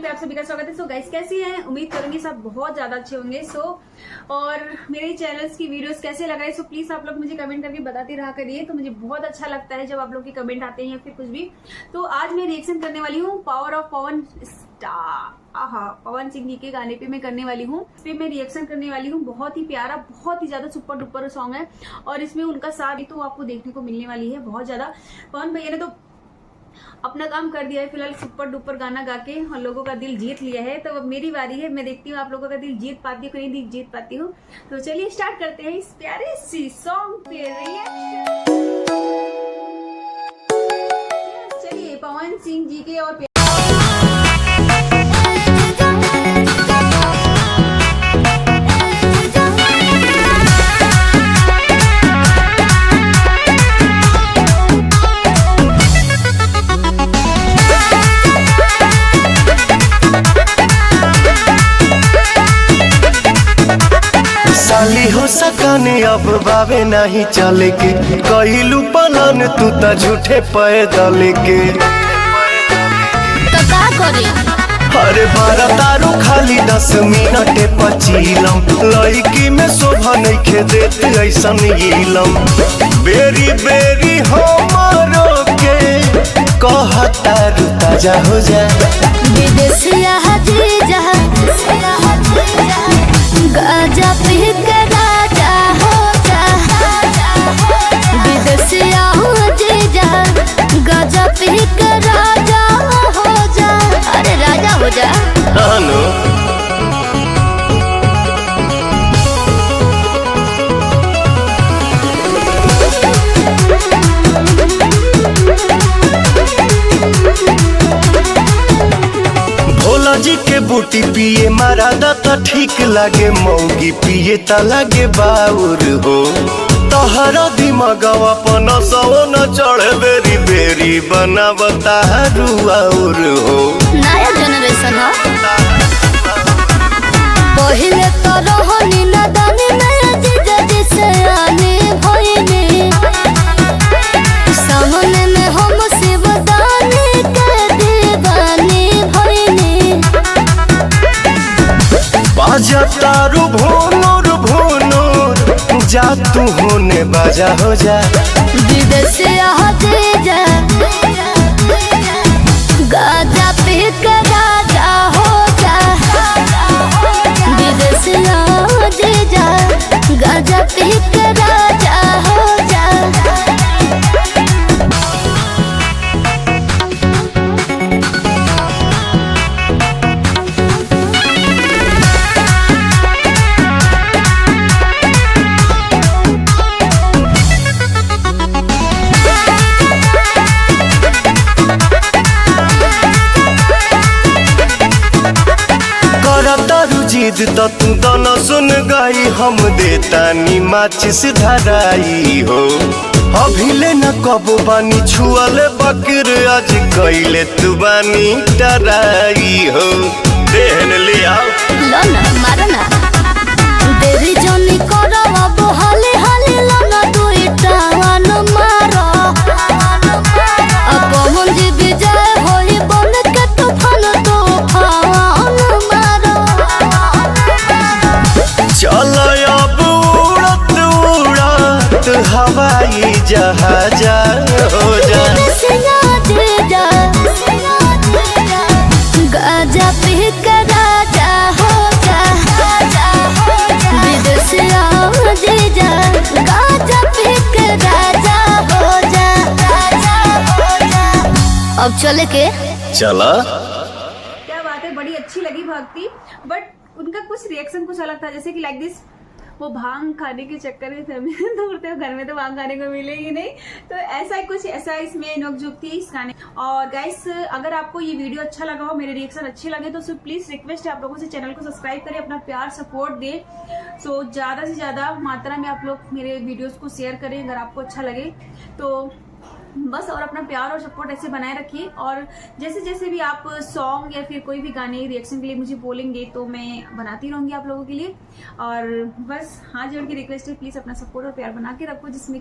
पे आप सभी का स्वागत है। सो गाइस कैसे हैं? उम्मीद करूंगी सब बहुत ज्यादा अच्छे होंगे। और मेरे चैनल्स की वीडियोस कैसे लग रहे हैं, सो प्लीज आप लोग मुझे कमेंट करके बताते रहा करिए। तो मुझे बहुत अच्छा लगता है जब आप लोग के कमेंट आते हैं या फिर कुछ भी। तो आज मैं रिएक्शन करने वाली हूँ पावर ऑफ पवन पवन सिंह जी के गाने पे मैं करने वाली हूँ। इस पे मैं रिएक्शन करने वाली हूँ। बहुत ही प्यारा, बहुत ही ज्यादा सुपर डुपर सॉन्ग है और इसमें उनका साथ भी तो आपको देखने को मिलने वाली है बहुत ज्यादा। पवन भैया ने तो अपना काम कर दिया है फिलहाल, सुपर डुपर गाना गा के और लोगों का दिल जीत लिया है। तो अब मेरी बारी है, मैं देखती हूँ आप लोगों का दिल जीत पाती हूँ कि नहीं जीत पाती हूँ। तो चलिए स्टार्ट करते हैं इस प्यारे सी सॉन्ग पे रिएक्शन। चलिए पवन सिंह जी के और साली हो सकाने अब बाबे नहीं चले के कहिलू पलन तू त झूठे पैदल के तो का करे? अरे बारा तारू खाली 10 मिनट पचीलम लड़की में शोभा नहीं खे देते ऐसा इलम बेरी बेरी हमारो के कहता रुता जा हो जा विदेशिया हजीजा गाजा पी के राजा हो जा। विदेशिया हजीजा गाजा पी के राजा हो जा। अरे राजा हो जा। हानो भोला जी के बूटी पिए मारा तो ठीक लागे, मौगी पिए त लागे बाउर हो। तहरा दिमागवा पन सौ न चढ़े बेरी बेरी बनावता रुआउर हो। नया जनरेशन हो। पहिले तो रहनी नदानी नया जीजा जिसे आने भइने सामने में हम शिवदानी के दीवानी भइने। बाजा तारू भोनूर भोनूर जा तू होने बाजा हो जा। विदेशी जीजा गाजा पी के राजा हो जा। विदेशी जीजा गाजा पी के राजा हो जा। जिद तो तू दोनों सुन गई हम देता नी माचिस धराई हो। अभिले न कबो बानी छुअले बकर आज कैले तू बानी डराई हो। देहन ले आओ लो ना मारो ना देरी जोनी करो अब हाले हाले लो ना दुई टावन मारो। अब हम जी विजय होई बन के तूफान तूफान मारो। चल अब उड़त उड़त हवाई जहाज हो जा। गाजा पी के राजा हो जा। विदेशिया जीजा गाजा पी के राजा हो जा। अब चले के चला क्या बात है, बड़ी अच्छी लगी भक्ति। बट उनका कुछ रिएक्शन कुछ अलग था, जैसे कि लाइक दिस वो भांग खाने के चक्कर में फैमिली ढूंढते हो, घर में तो भांग खाने को मिलेगी नहीं। तो ऐसा इसमें नोकझोंक थी इस गाने। और गाइस अगर आपको ये वीडियो अच्छा लगा हो, मेरे रिएक्शन अच्छे लगे तो प्लीज रिक्वेस्ट है आप लोगों से चैनल को सब्सक्राइब करें, अपना प्यार सपोर्ट दें। सो ज्यादा से ज्यादा मात्रा में आप लोग मेरे वीडियोस को शेयर करें अगर आपको अच्छा लगे तो बस। और अपना प्यार और सपोर्ट ऐसे बनाए रखिए। और जैसे जैसे भी आप सॉन्ग या फिर कोई भी गाने रिएक्शन के लिए मुझे बोलेंगे तो मैं बनाती रहूंगी आप लोगों के लिए। और बस हाथ जोड़ के रिक्वेस्ट है, प्लीज अपना सपोर्ट और प्यार बना के रखो जिसमें